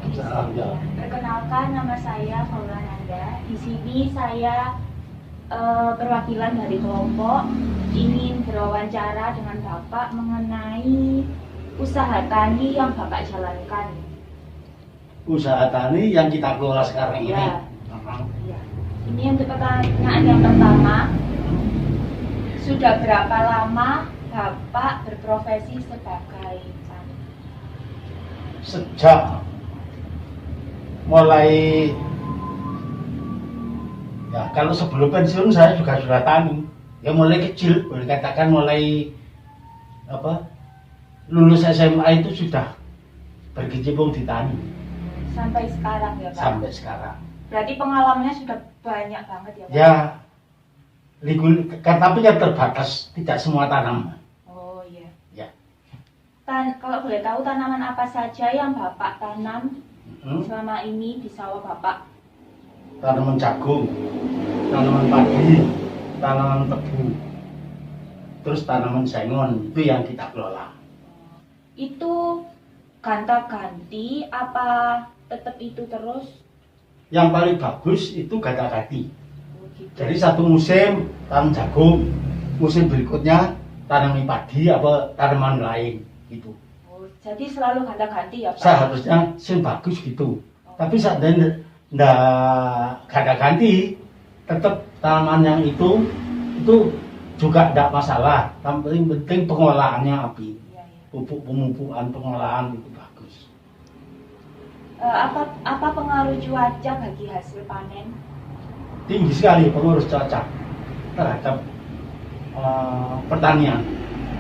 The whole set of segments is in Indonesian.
Perkenalkan, nama saya Paula Nanda. Di sini saya perwakilan dari kelompok ingin berwawancara dengan Bapak mengenai usaha tani yang Bapak jalankan. Usaha tani yang kita kelola sekarang ini. Ya. Ini untuk pertanyaan yang pertama. Sudah berapa lama Bapak berprofesi sebagai tani? Sejak mulai ya, kalau sebelum pensiun saya juga sudah tani. Ya mulai kecil, boleh katakan mulai lulus SMA itu sudah berkecimpung di tani. Sampai sekarang ya Pak? Sampai sekarang. Berarti pengalamannya sudah banyak banget ya Pak? Ya, tapi ya terbatas, tidak semua tanaman. Oh iya. Ya. Kalau boleh tahu tanaman apa saja yang Bapak tanam selama ini di sawah Bapak? Tanaman jagung, tanaman padi, tanaman tebu, terus tanaman sengon, itu yang kita kelola. Itu gonta-ganti apa tetap itu terus? Yang paling bagus itu gonta-ganti. Oh, gitu. Jadi satu musim tanam jagung, musim berikutnya tanam padi apa tanaman lain gitu. Oh, jadi selalu gonta-ganti ya Pak? Seharusnya sing bagus gitu. Tapi saat ini ndak gonta-ganti, tetap tanaman yang itu juga tidak masalah. Yang penting pengolahannya api. Iya, iya. Pupuk pemupukan pengolahan itu bagus. Apa pengaruh cuaca bagi hasil panen? Tinggi sekali pengaruh cuaca terhadap pertanian.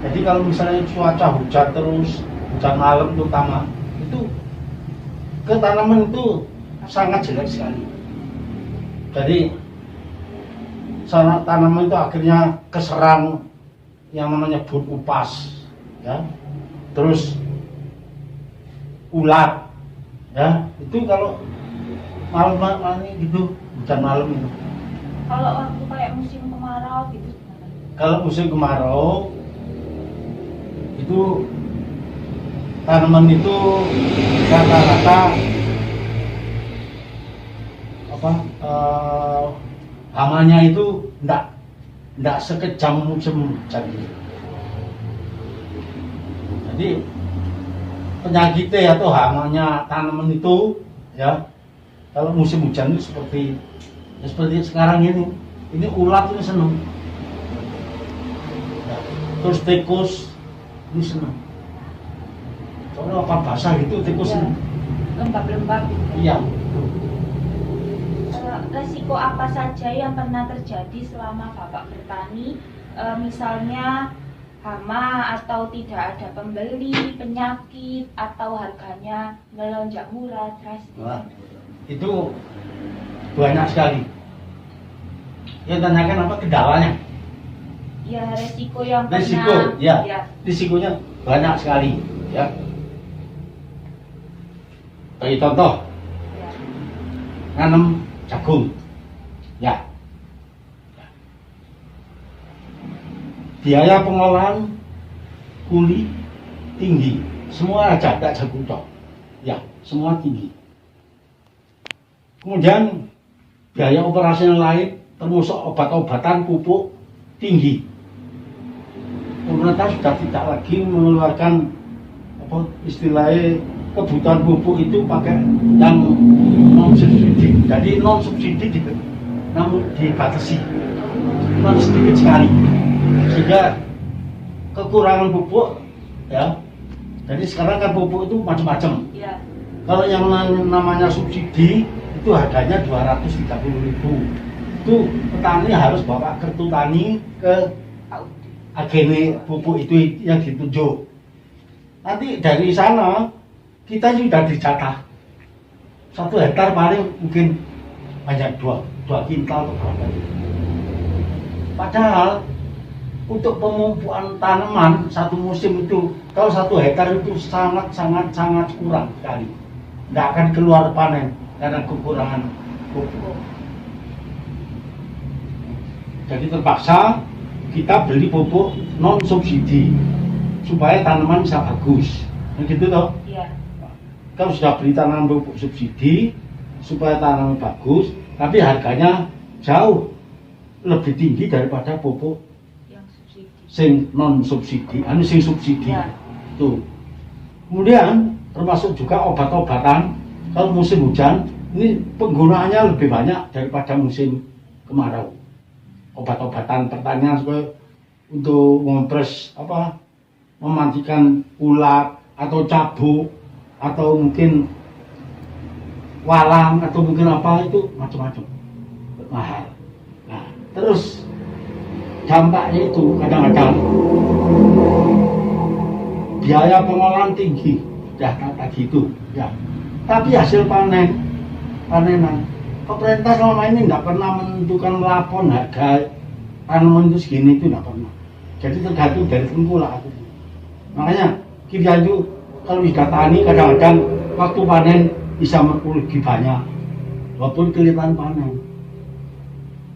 Jadi kalau misalnya cuaca hujan terus, hujan malam terutama, itu ke tanaman itu sangat jelek sekali. Jadi tanaman itu akhirnya keserang yang namanya bun upas, ya, terus ulat, ya, itu kalau malam ini gitu, hujan malam itu. Kalau waktu kayak musim kemarau gitu gimana? Kalau musim kemarau itu tanaman itu rata-rata hamanya itu enggak sekejam musim hujan ini. Jadi penyakitnya atau hamanya tanaman itu ya kalau musim hujan itu seperti sekarang ini ulat ini seneng. Ya, terus tikus ini seneng. Soalnya apa basah gitu tikus Ya, seneng. lembab-lembab gitu. Iya. Resiko apa saja yang pernah terjadi selama Bapak bertani, misalnya hama atau tidak ada pembeli, penyakit atau harganya melonjak murah drastis? Wah, itu banyak sekali. Yang tanyakan apa kendalanya? Ya, resiko yang Risiko, pernah. ya. Risikonya banyak sekali, ya. Bagi contoh, Ya. nanam jagung, ya. Biaya pengolahan kuli tinggi, semua aja tak jagung toh, ya, semua tinggi. Kemudian biaya operasional lain, termasuk obat-obatan, pupuk tinggi. Pemerintah sudah tidak lagi mengeluarkan istilahnya kebutuhan pupuk itu pakai yang non subsidi. Jadi non subsidi namun dibatasi, non sedikit sekali, sehingga kekurangan pupuk, ya. Jadi sekarang kan pupuk itu macam-macam. Ya. Kalau yang namanya subsidi itu harganya 230.000. Itu petani harus bawa kartu tani ke agen pupuk itu yang ditunjuk. Nanti dari sana kita sudah dijatah 1 hektar paling mungkin hanya 2 kintal atau berapa. Padahal untuk pemupukan tanaman satu musim itu kalau 1 hektar itu sangat kurang sekali. Tidak akan keluar panen karena kekurangan pupuk. Jadi terpaksa kita beli pupuk non subsidi supaya tanaman bisa bagus. Begitu toh? Iya. kalau sudah beli tanaman pupuk subsidi supaya tanaman bagus, tapi harganya jauh lebih tinggi daripada pupuk Yang subsidi. sing non subsidi, sing subsidi. Ya. Tuh. Kemudian termasuk juga obat-obatan. Kalau musim hujan ini penggunaannya lebih banyak daripada musim kemarau. Obat-obatan pertanian supaya untuk mempres mematikan ulat atau cabuk atau mungkin walang atau mungkin apa itu macam-macam mahal. Nah, terus dampaknya itu kadang-kadang biaya pengolahan tinggi, ya tadi itu, ya. Tapi hasil panenan, pemerintah selama ini nggak pernah menentukan melapor harga tanaman itu segini itu nggak pernah. Jadi tergantung dari tengkulak. Makanya kita itu kalau sudah tani kadang-kadang waktu panen bisa lebih banyak, walaupun kelihatan panen.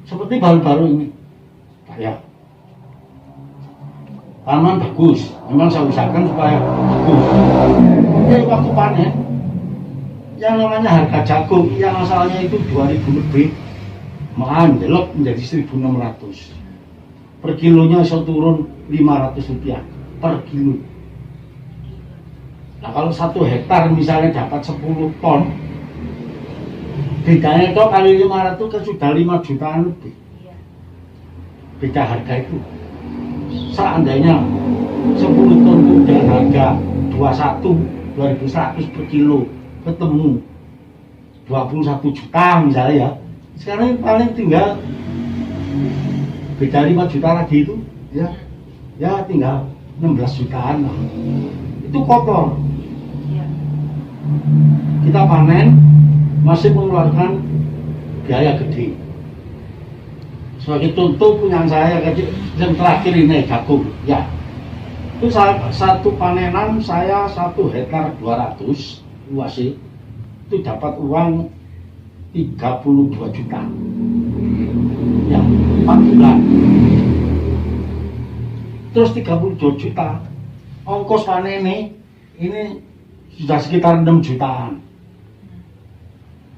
Seperti baru-baru ini, ya. Tanaman bagus, memang saya usahakan supaya bagus. Jadi waktu panen, yang namanya harga jagung yang asalnya itu 2000 lebih, menjelok menjadi 1600. Per kilonya bisa turun 500 rupiah per kilo. Nah kalau 1 hektar misalnya dapat 10 ton, bedanya itu kali 500 kan sudah 5 jutaan lebih. Beda harga itu. Seandainya 10 ton itu dengan harga 21.100 per kilo ketemu 21 juta misalnya ya, sekarang paling tinggal beda 5 juta lagi itu ya tinggal 16 jutaan lah. Itu kotor. Kita panen masih mengeluarkan biaya gede. Sebagai contoh punya saya yang terakhir ini jagung, ya. Itu satu panenan saya 1 hektar 200 luasnya itu dapat uang 32 juta. Ya, 4 bulan. Terus 32 juta. Ongkos panen ini sudah sekitar 6 jutaan.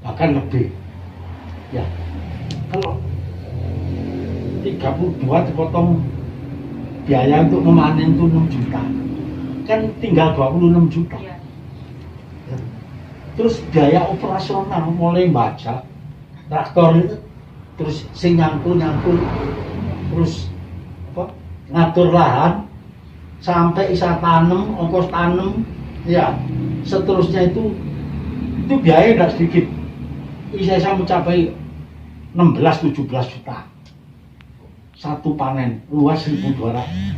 Bahkan lebih. Ya. Kalau 32 dipotong biaya untuk memanen itu 6 juta, kan tinggal 26 juta. Ya. Terus biaya operasional mulai baca traktor itu, terus sing nyangkul, terus ngatur lahan sampai isa tanam, ongkos tanam, ya seterusnya itu biaya tidak sedikit. Bisa mencapai 16-17 juta. Satu panen luas 1.200,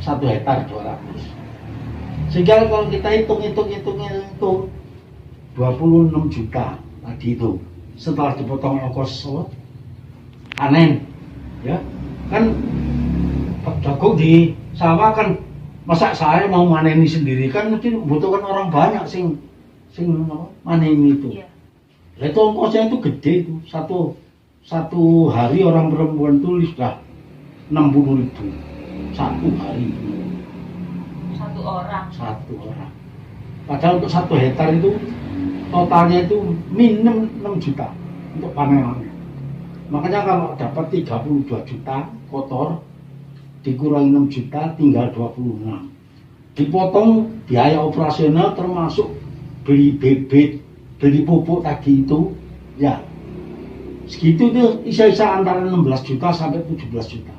1 hektar 200. Sehingga kalau kita hitung 26 juta tadi itu setelah dipotong ongkos panen, ya kan jagung di sawah kan, masa saya mau maneni sendiri kan mungkin membutuhkan orang banyak sing maneni itu. Iya. Itu ongkosnya itu gede itu, satu hari orang perempuan tulis sudah 60.000 satu hari. Satu orang. Padahal untuk 1 hektar itu totalnya itu minimum 6 juta untuk panenannya. Makanya kalau dapat 32 juta kotor dikurangi 6 juta tinggal 26. Dipotong biaya operasional termasuk beli bibit, beli pupuk tadi itu, ya segitu tuh isa-isa antara 16 juta sampai 17 juta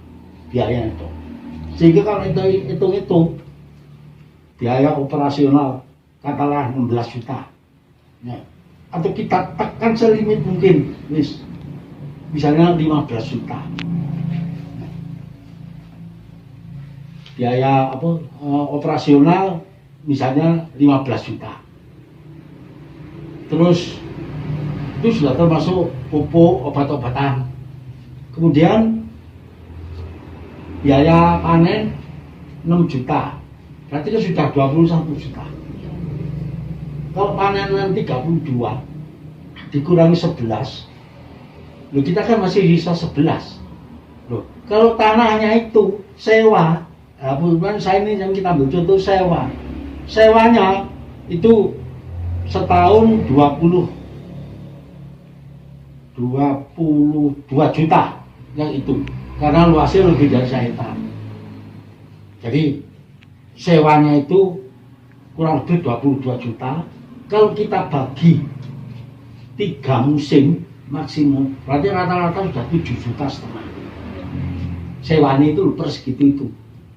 biaya itu. Sehingga kalau itu hitung biaya operasional katakanlah 16 juta, ya. Atau kita tekan selimit mungkin, misalnya 15 juta. Biaya operasional misalnya 15 juta. Terus itu sudah termasuk pupuk, obat-obatan. Kemudian biaya panen 6 juta. Berarti itu sudah 21 juta. Kalau panenan 32 dikurangi 11, loh kita kan masih sisa 11. Loh, kalau tanahnya itu sewa, bukan saya ini yang kita ambil contoh sewa. Sewanya itu setahun 22 juta yang itu, karena luasnya lebih dari 1 hektar. Jadi sewanya itu kurang lebih 22 juta. Kalau kita bagi 3 musim maksimum, berarti rata-rata sudah 7,5 juta. Sewanya itu per segitu itu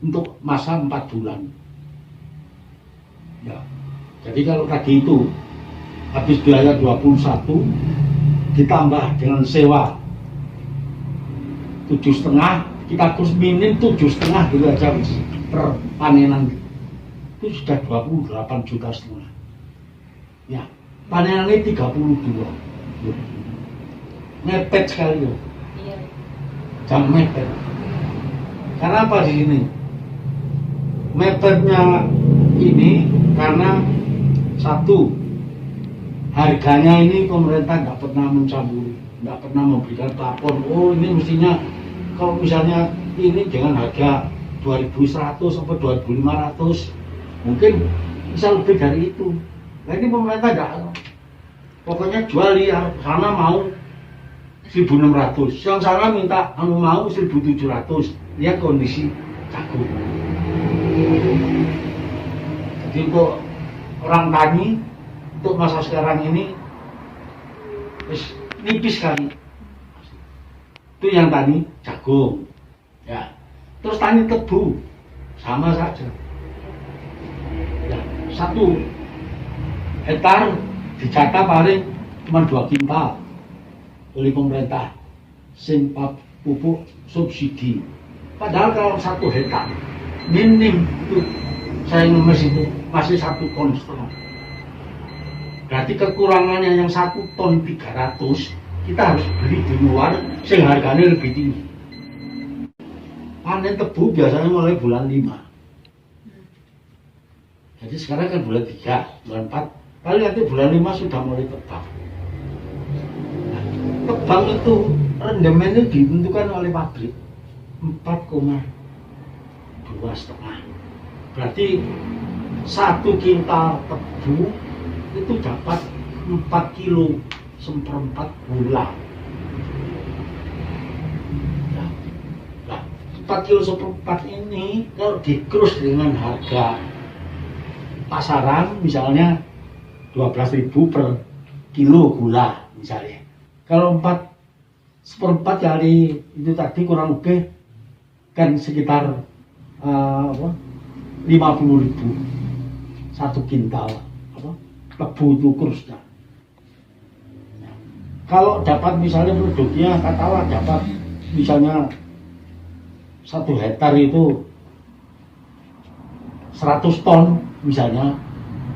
untuk masa 4 bulan. Ya. Jadi kalau tadi itu habis biaya 21 ditambah dengan sewa 7,5, kita terus minim 7,5 gitu aja per panenan, itu sudah 28,5 juta. Ya, panenannya 32, mepet sekali loh. Iya. Jam mepet. Karena apa di sini? Mepetnya ini karena satu, harganya ini pemerintah nggak pernah mencampuri, nggak pernah memberikan plafon. Oh ini mestinya kalau misalnya ini dengan harga 2.100 atau 2.500, mungkin bisa lebih dari itu. Nah ini pemerintah nggak, pokoknya jual ya, sana mau 1.600, yang sana minta mau 1.700. Lihat kondisi jagung. Jadi untuk orang tani untuk masa sekarang ini nipis sekali. Itu yang tani jagung, ya. Terus tani tebu sama saja. Ya, 1 hektar dijatah paling cuma 2 kintal oleh pemerintah sing pupuk subsidi. Padahal kalau 1 hektar minim itu saya ngemes itu masih 1,5 ton. Berarti kekurangannya yang 1 ton 300 kita harus beli di luar sing harganya lebih tinggi. Panen tebu biasanya mulai bulan 5. Jadi sekarang kan bulan 3, bulan 4, paling nanti bulan 5 sudah mulai tebang. Nah, tebang itu rendemennya ditentukan oleh pabrik 4,2,5. Berarti 1 kintal tebu itu dapat 4 kilo seperempat gula. Nah, 4 kilo seperempat ini kalau dikrus dengan harga pasaran misalnya 12.000 per kilo gula misalnya. Kalau 4 seperempat kali itu tadi kurang lebih kan sekitar 50.000 1 kintal tebu itu kurusnya. Kalau dapat misalnya produknya katakanlah dapat misalnya 1 hektar itu 100 ton misalnya,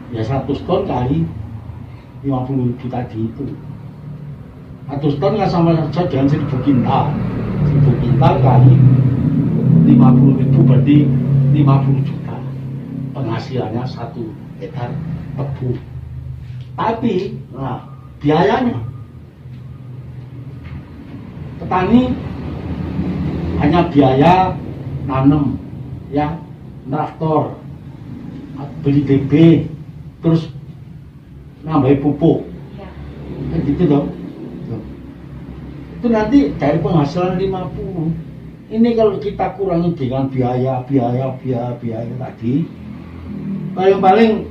ya 100 ton kali 50.000 tadi itu 100 ton kan sama saja dengan 1.000 kintal. 1.000 kintal kali 50.000 berarti 50 juta penghasilannya 1 hektar tebu. Tapi nah, biayanya petani hanya biaya nanam, ya, traktor, beli DB, terus nambahin pupuk, Ya. kan gitu dong. Itu nanti dari penghasilan 50. Ini kalau kita kurangi dengan biaya tadi, paling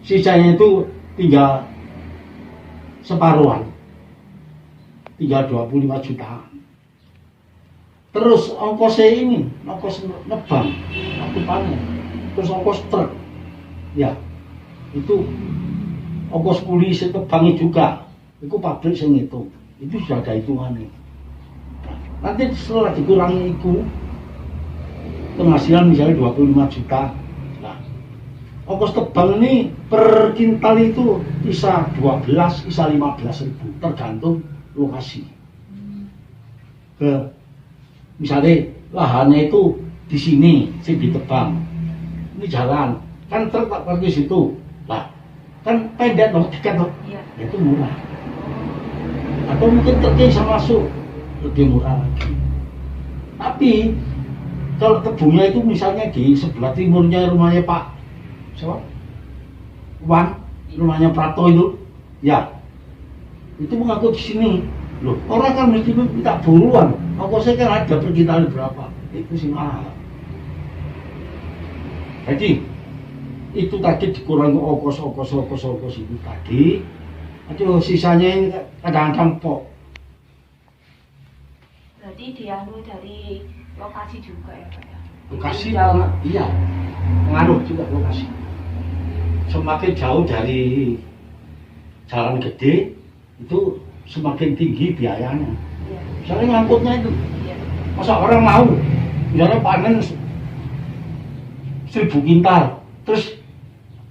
sisanya itu tinggal separuhan, tinggal 25 jutaan. Terus ongkosnya ini, ongkos nebang, waktu panen, terus ongkos truk, ya, itu ongkos kuli setebangnya juga, itu pabrik yang itu sudah ada hitungannya. Nanti setelah dikurangi itu, penghasilan misalnya 25 juta, nah, ongkos tebang ini per kintal itu bisa 12, bisa 15.000, tergantung lokasi. Misalnya lahannya itu di sini sih ditebang, ini jalan kan truk tak pergi situ, lah kan pendek dong, dekat dong, Ya. itu murah. Atau mungkin truknya bisa masuk, lebih murah lagi. Tapi kalau tebunya itu misalnya di sebelah timurnya rumahnya Pak siapa? Wan, rumahnya Prato itu, ya, itu mengaku di sini. Loh, orang kan mesti minta buruan. Ongkosnya kan ada perkiraan berapa, itu sih mahal. Jadi itu tadi dikurangi ongkos itu tadi. Aduh, sisanya ini kadang-kadang pok. Berarti dianu dari lokasi juga ya Pak ya? Lokasi, Jauh. iya, pengaruh juga lokasi. Semakin jauh dari jalan gede, itu semakin tinggi biayanya. Iya. Misalnya ngangkutnya itu, Iya. masa orang mau, misalnya panen 1000 kintal, terus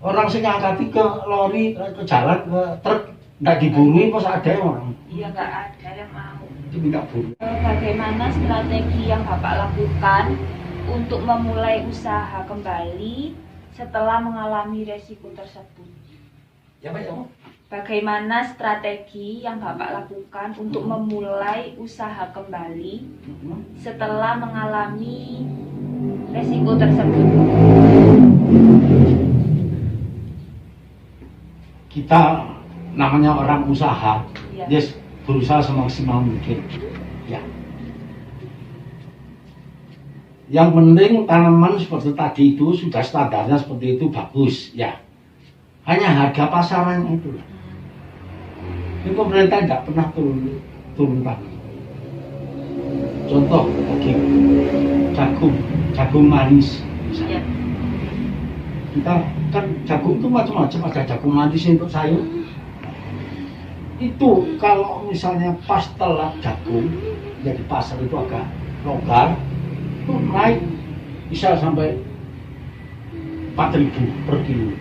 orang sing ngangkati ke lori, ke jalan, ke truk, nggak diburui, masa ada orang? Iya, nggak ada yang mau. Itu minta buru. Bagaimana strategi yang Bapak lakukan untuk memulai usaha kembali setelah mengalami resiko tersebut? Ya Pak, ya Pak. Bagaimana strategi yang Bapak lakukan untuk memulai usaha kembali setelah mengalami resiko tersebut? Kita namanya orang usaha, Iya. yes, berusaha semaksimal mungkin. Ya. Yang penting tanaman seperti tadi itu sudah standarnya seperti itu bagus, ya. Hanya harga pasarannya itu. Ini pemerintah tidak pernah turun tangan. Contoh daging, jagung manis misalnya. Iya. Kita kan jagung itu macam-macam, ada jagung manis untuk sayur. Itu kalau misalnya pas telat jagung, ya di pasar itu agak longgar, itu naik bisa sampai 4.000 per kilo.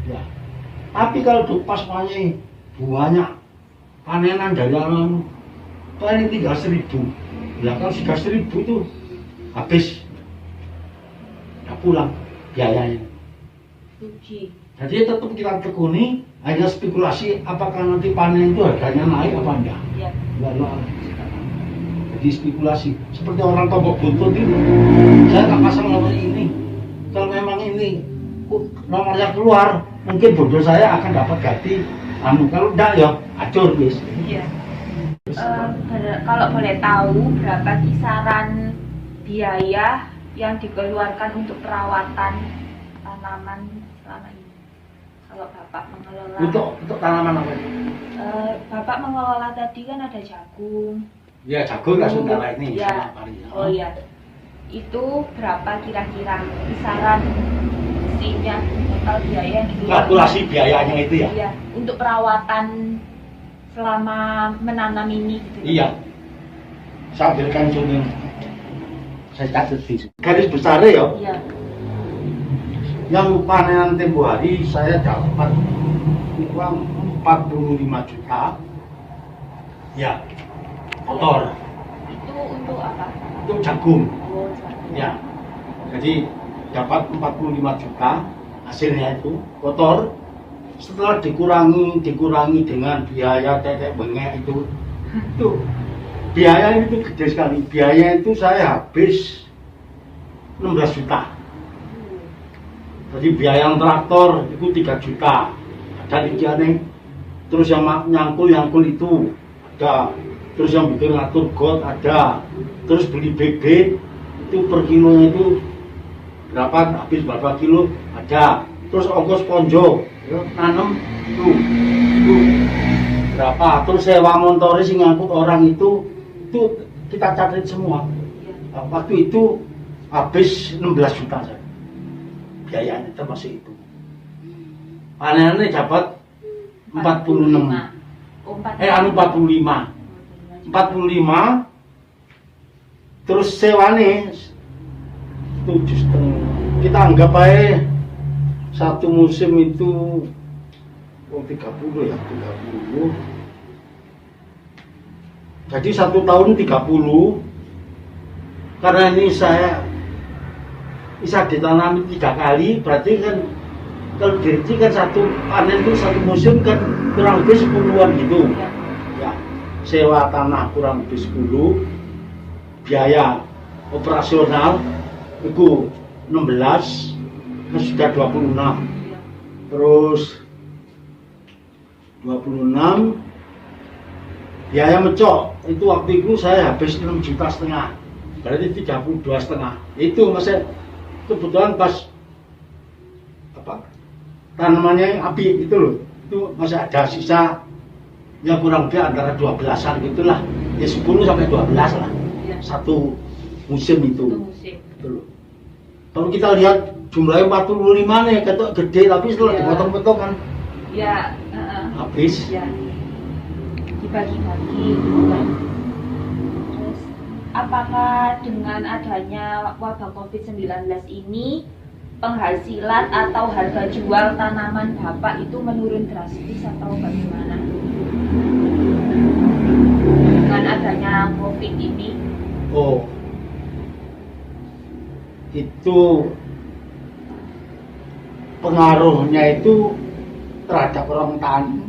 Ya. Tapi kalau pas buahnya panenan dari alam, paling tinggal 1.000. Ya kalau sudah 1.000 itu habis, ya pulang biayanya. Rugi. Jadi tetap kita tekuni, hanya spekulasi apakah nanti panen itu harganya naik apa enggak. Iya. Enggak loh. Jadi spekulasi. Seperti orang togok buntut itu, saya tak pasang nomor ini. Kalau memang ini nomornya keluar, mungkin bodoh saya akan dapat ganti. Kalau enggak ya acur bis. Iya. Kalau boleh tahu berapa kisaran biaya yang dikeluarkan untuk perawatan tanaman selama ini? Kalau Bapak mengelola. Untuk tanaman apa? Bapak mengelola tadi kan ada jagung. Ya jagung lah saudara ini. Ya. Oh iya. Itu berapa kira-kira kisaran isinya total biaya yang dikeluarkan? Kalkulasi biayanya itu ya? Iya. Untuk perawatan selama menanam ini gitu. Iya. Saya ambilkan zoom. Saya catat di sini. Garis besar ya. Iya. Yang panenan tempo hari saya dapat uang 45 juta. Ya. Kotor. Itu untuk apa? Itu jagung. Oh, jagung. Ya. Jadi dapat 45 juta hasilnya itu kotor. Setelah dikurangi dengan biaya tetek bengek itu biaya itu gede sekali. Biaya itu saya habis 16 juta. Jadi biaya yang traktor itu 3 juta. Ada likiannya. Terus yang nyangkul itu ada. Terus yang bikin ngatur got ada. Terus beli bebek itu per kilonya itu berapa, habis berapa kilo ada. Terus ongkos ponjo nanam itu berapa. Terus sewa motor sing ngangkut orang itu kita catat semua. Waktu itu habis 16 juta saja. Biayanya termasuk itu. Panenannya dapat 46. 45. Terus sewane 7,5. Kita anggap aja satu musim itu 30 ya, 30. Jadi 1 tahun 30. Karena ini saya bisa ditanami 3 kali, berarti kan kalau direci kan satu panen itu satu musim kan kurang lebih 10-an gitu. Ya, sewa tanah kurang lebih 10, biaya operasional itu 16, kan sudah 26. terus 26 biaya mecok itu waktu itu saya habis 6,5 juta, berarti 32,5. Itu masih kebetulan pas apa tanamannya yang api itu loh, itu masih ada sisa ya kurang lebih antara 12-an gitulah, ya 10 sampai 12 lah Ya. satu musim itu. Satu musim. Gitu loh. Kalau kita lihat jumlahnya 45 nih, ketok gede, tapi setelah Ya. dipotong-potong kan Ya, habis. ya. Dibagi-bagi gitu kan. Terus apakah dengan adanya wabah COVID-19 ini penghasilan atau harga jual tanaman Bapak itu menurun drastis atau bagaimana? Dengan adanya COVID ini? Oh, itu pengaruhnya itu terhadap orang tani.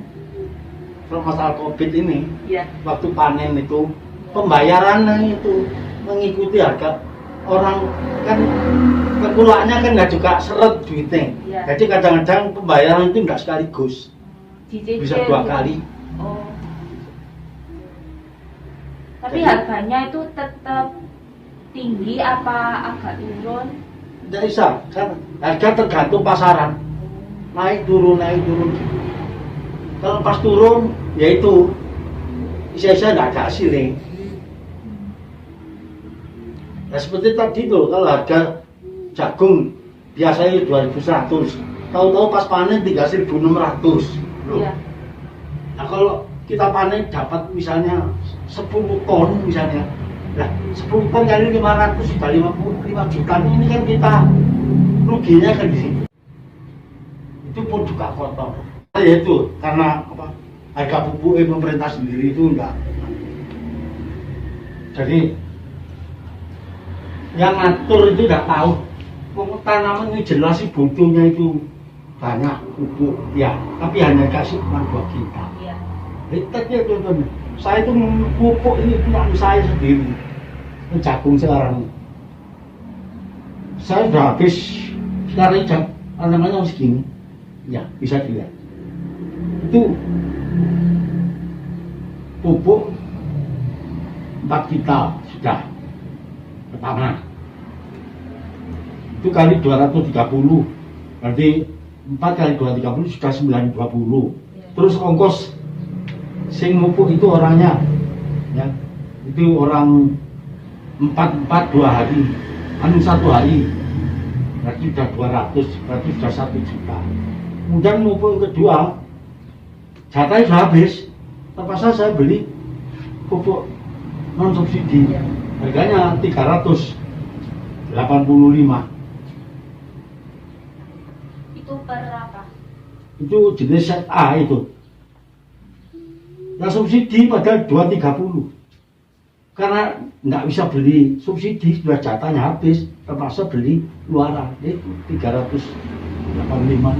Kalau masalah COVID ini, Ya. waktu panen itu pembayarannya itu mengikuti harga orang, kan kekulaknya kan nggak juga seret duitnya. Ya. Jadi kadang-kadang pembayaran itu nggak sekaligus, Dicicil bisa 2 gitu. kali. Oh. Tapi Jadi- harganya itu tetap tinggi apa agak turun? Tidak bisa, kan harga tergantung pasaran, naik turun naik turun. Kalau pas turun, ya itu saya nggak ada hasilnya. Nah seperti tadi tuh, kalau harga jagung biasanya 2.100, tahu-tahu pas panen 3.600. Loh. Iya. Nah kalau kita panen dapat misalnya 10 ton misalnya, nah 10 ton kali 500 sudah 55 juta, ini kan kita ruginya kan di situ. Itu pun juga kotor. Ya itu karena apa? Harga pupuk pemerintah sendiri itu enggak. Jadi yang ngatur itu enggak tahu. Tanaman ini jelas sih butuhnya itu banyak pupuk ya, tapi hanya kasih cuma 2 kintal. Iya. Lihat ya teman-teman, saya itu pupuk ini punya saya sendiri. Ini jagung sekarang. Saya sudah habis sekarang namanya segini. Ya, bisa dilihat. Itu pupuk 4 kintal sudah pertama. Itu kali 230, berarti 4 kali 230 sudah 920. Terus ongkos sing pupuk itu orangnya, ya itu orang 4 2 hari, 1 hari, berarti sudah 200, berarti sudah 1 juta. Kemudian pupuk yang kedua, jatahnya sudah habis, terpaksa saya beli pupuk non subsidi, harganya 385. Itu per apa? Itu jenis set A itu. Yang subsidi padahal 230. Karena nggak bisa beli subsidi, sudah jatahnya habis, terpaksa beli luaran, itu 385.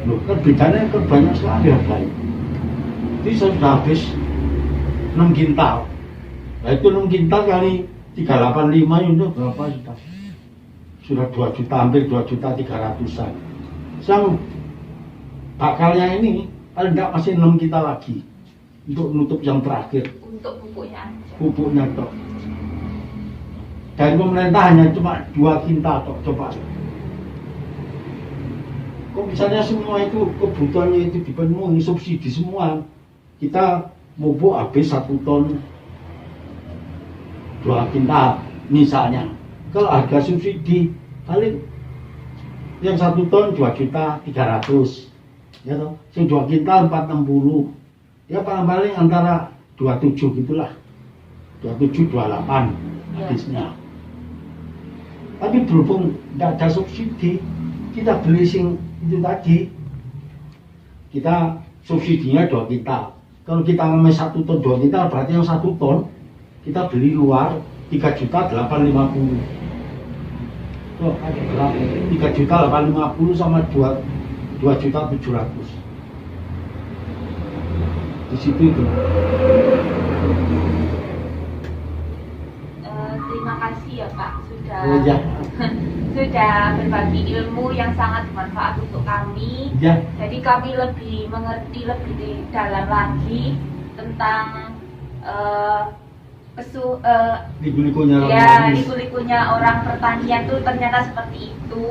Loh, kan bedanya kan banyak sekali harganya. Jadi saya sudah habis 6 kintal. Nah itu 6 kintal kali 385 itu berapa sudah? Sudah 2 juta, hampir 2 juta 300-an. Sang bakalnya ini paling enggak masih 6 kintal lagi untuk menutup yang terakhir, Untuk pupuknya aja. pupuknya tok. Dan pemerintah hanya cuma 2 kintal tok, coba. Kok misalnya semua itu kebutuhannya itu dipenuhi, subsidi semua, kita pupuk habis 1 ton 2 kintal misalnya. Kalau harga subsidi paling yang 1 ton 2 juta 300, ya toh, yang 2 kintal 460, ya paling antara 27 gitulah, 27 28 habisnya. Tapi berhubung tidak ada subsidi, kita beli sing itu tadi, kita subsidinya 2 kintal. Kalau kita ngemes 1 ton 2 kintal, berarti yang 1 ton kita beli luar 3 juta 850. Tuh, ada berapa? 3 juta 850 sama 2 juta 700. Di situ itu. Terima kasih ya Pak sudah Oh ya, sudah berbagi ilmu yang sangat bermanfaat untuk kami. ya. Jadi kami lebih mengerti lebih dalam lagi tentang Liku-likunya ya liku-likunya orang pertanian tuh ternyata seperti itu.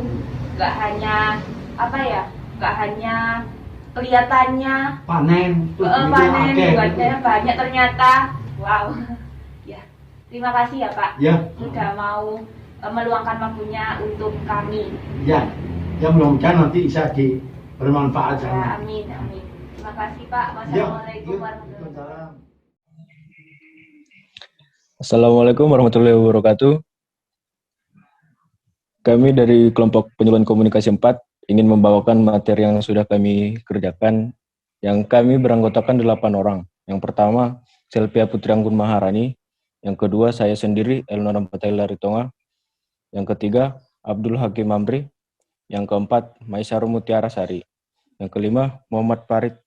Nggak hanya apa ya, nggak hanya kelihatannya panen, panen bukannya banyak ternyata. Wow. Ya, terima kasih ya Pak. Ya. Sudah mau meluangkan waktunya untuk kami. Ya, ya mudah-mudahan nanti bisa bermanfaat. Ya, amin, amin. Terima kasih Pak. Wassalamualaikum warahmatullahi wabarakatuh. Assalamualaikum warahmatullahi wabarakatuh. Kami dari kelompok penyuluhan komunikasi 4 ingin membawakan materi yang sudah kami kerjakan, yang kami beranggotakan 8 orang. Yang pertama, Selvia Putri Anggun Maharani. Yang kedua, saya sendiri, Elnora Patela Ritonga. Yang ketiga, Abdul Hakim Amri. Yang keempat, Maisaru Mutiara Sari. Yang kelima, Muhammad Farid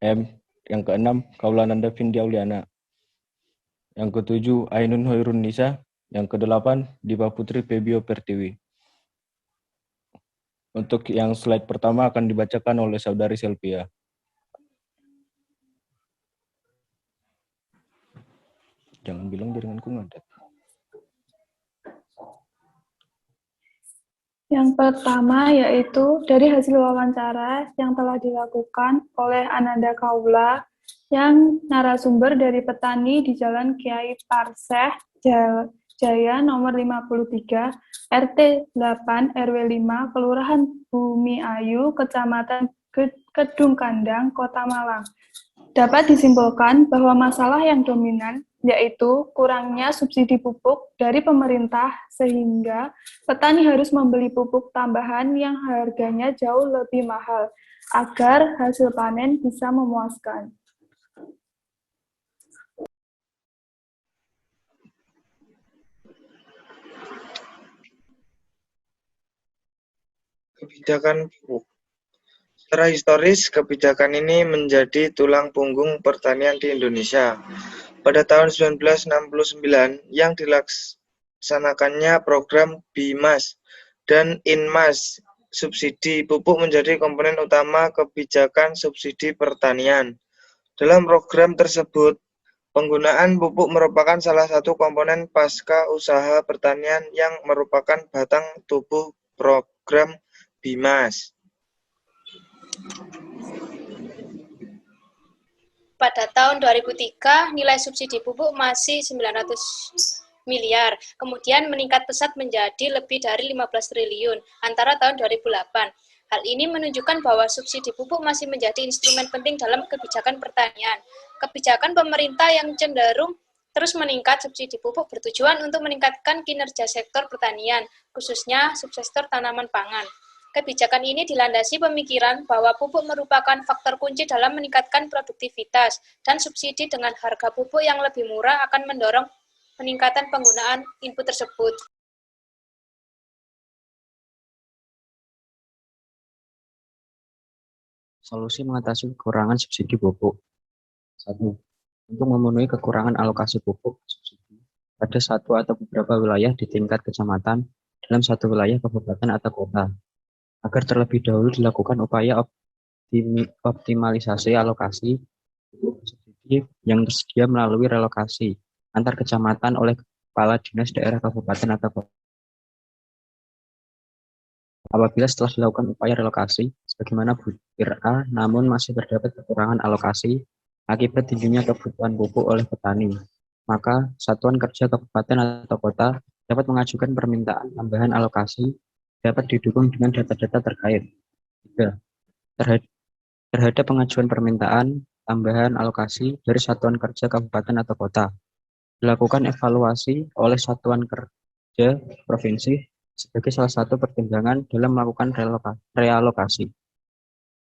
M. Yang keenam, Kaulananda Vindi Auliana. Yang ketujuh, Ainun Hoirun Nisa. Yang kedelapan, Diva Putri Febio Pertiwi. Untuk yang slide pertama akan dibacakan oleh Saudari Selvia. Jangan bilang jaringanku ngadat. Yang pertama yaitu dari hasil wawancara yang telah dilakukan oleh Ananda Kaula yang narasumber dari petani di Jalan Kiai Parseh Jaya nomor 53 RT 8 RW 5 Kelurahan Bumi Ayu Kecamatan Kedung Kandang Kota Malang. Dapat disimpulkan bahwa masalah yang dominan yaitu kurangnya subsidi pupuk dari pemerintah sehingga petani harus membeli pupuk tambahan yang harganya jauh lebih mahal agar hasil panen bisa memuaskan. Kebijakan pupuk. Secara historis, kebijakan ini menjadi tulang punggung pertanian di Indonesia. Pada tahun 1969, yang dilaksanakannya program BIMAS dan INMAS, subsidi pupuk menjadi komponen utama kebijakan subsidi pertanian. Dalam program tersebut, penggunaan pupuk merupakan salah satu komponen pasca usaha pertanian yang merupakan batang tubuh program BIMAS. Pada tahun 2003, nilai subsidi pupuk masih 900 miliar, kemudian meningkat pesat menjadi lebih dari 15 triliun antara tahun 2008. Hal ini menunjukkan bahwa subsidi pupuk masih menjadi instrumen penting dalam kebijakan pertanian. Kebijakan pemerintah yang cenderung terus meningkat subsidi pupuk bertujuan untuk meningkatkan kinerja sektor pertanian, khususnya subsektor tanaman pangan. Kebijakan ini dilandasi pemikiran bahwa pupuk merupakan faktor kunci dalam meningkatkan produktivitas, dan subsidi dengan harga pupuk yang lebih murah akan mendorong peningkatan penggunaan input tersebut. Solusi mengatasi kekurangan subsidi pupuk. 1. Untuk memenuhi kekurangan alokasi pupuk subsidi pada satu atau beberapa wilayah di tingkat kecamatan dalam satu wilayah kabupaten atau kota, agar terlebih dahulu dilakukan upaya optimalisasi alokasi subsidi yang tersedia melalui relokasi antar kecamatan oleh kepala dinas daerah kabupaten atau kota. Apabila setelah dilakukan upaya relokasi, sebagaimana butir A, namun masih terdapat kekurangan alokasi akibat tingginya kebutuhan pupuk oleh petani, maka Satuan Kerja Kabupaten atau Kota dapat mengajukan permintaan tambahan alokasi dapat didukung dengan data-data terkait. 3. Terhadap pengajuan permintaan tambahan alokasi dari Satuan Kerja Kabupaten atau Kota, dilakukan evaluasi oleh Satuan Kerja Provinsi sebagai salah satu pertimbangan dalam melakukan realokasi.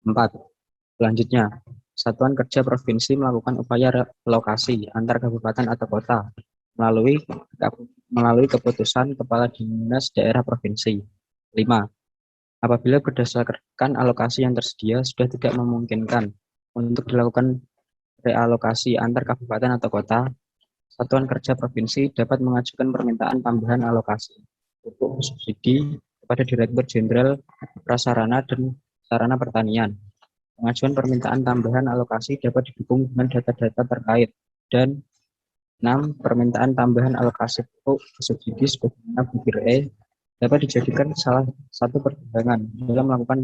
4. Selanjutnya, Satuan Kerja Provinsi melakukan upaya relokasi antar kabupaten atau kota melalui keputusan Kepala Dinas Daerah Provinsi. 5. Apabila berdasarkan alokasi yang tersedia sudah tidak memungkinkan untuk dilakukan realokasi antar kabupaten atau kota, Satuan Kerja Provinsi dapat mengajukan permintaan tambahan alokasi pupuk subsidi kepada Direktur Jenderal Prasarana dan Sarana Pertanian. Pengajuan permintaan tambahan alokasi dapat didukung dengan data-data terkait. Dan 6. Permintaan tambahan alokasi pupuk subsidi sebagaimana butir E dapat dijadikan salah satu pertimbangan dalam melakukan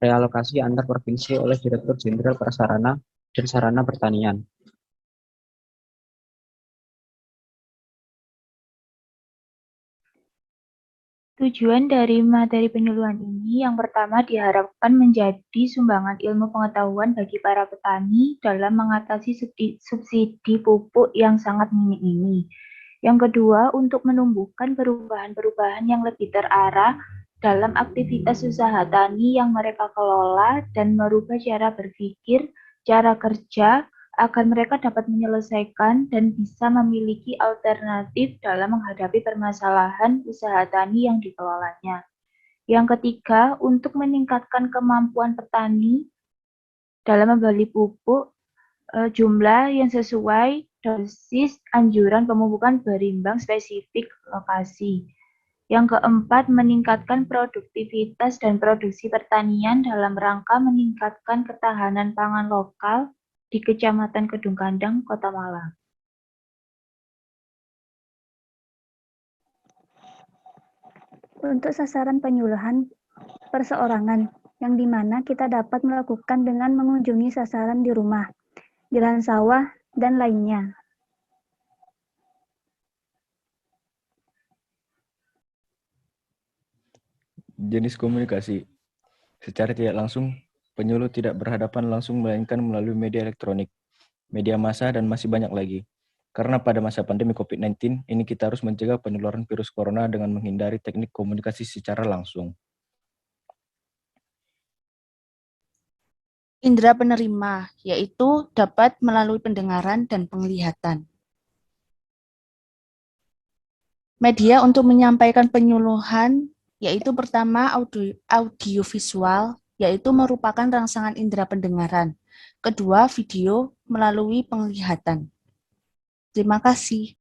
realokasi antar provinsi oleh Direktur Jenderal Prasarana dan Sarana Pertanian. Tujuan dari materi penyuluhan ini yang pertama diharapkan menjadi sumbangan ilmu pengetahuan bagi para petani dalam mengatasi subsidi pupuk yang sangat minim ini. Yang kedua, untuk menumbuhkan perubahan-perubahan yang lebih terarah dalam aktivitas usaha tani yang mereka kelola dan merubah cara berpikir, cara kerja, agar mereka dapat menyelesaikan dan bisa memiliki alternatif dalam menghadapi permasalahan usaha tani yang dikelolanya. Yang ketiga, untuk meningkatkan kemampuan petani dalam membeli pupuk jumlah yang sesuai dosis anjuran pemupukan berimbang spesifik lokasi. Yang keempat, meningkatkan produktivitas dan produksi pertanian dalam rangka meningkatkan ketahanan pangan lokal di Kecamatan Kedung Kandang, Kota Malang. Untuk sasaran penyuluhan perseorangan, yang dimana kita dapat melakukan dengan mengunjungi sasaran di rumah, di lahan sawah, dan lainnya. Jenis komunikasi. Secara tidak langsung, penyuluh tidak berhadapan langsung melainkan melalui media elektronik, media massa, dan masih banyak lagi. Karena pada masa pandemi COVID-19, ini kita harus mencegah penularan virus corona dengan menghindari teknik komunikasi secara langsung. Indera penerima, yaitu dapat melalui pendengaran dan penglihatan. Media untuk menyampaikan penyuluhan, yaitu pertama audiovisual, yaitu merupakan rangsangan indera pendengaran. Kedua, video melalui penglihatan. Terima kasih.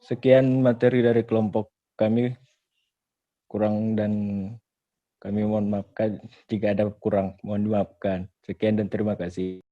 Sekian materi dari kelompok kami, kurang dan kami mohon maafkan jika ada kurang, mohon dimaafkan. Sekian dan terima kasih.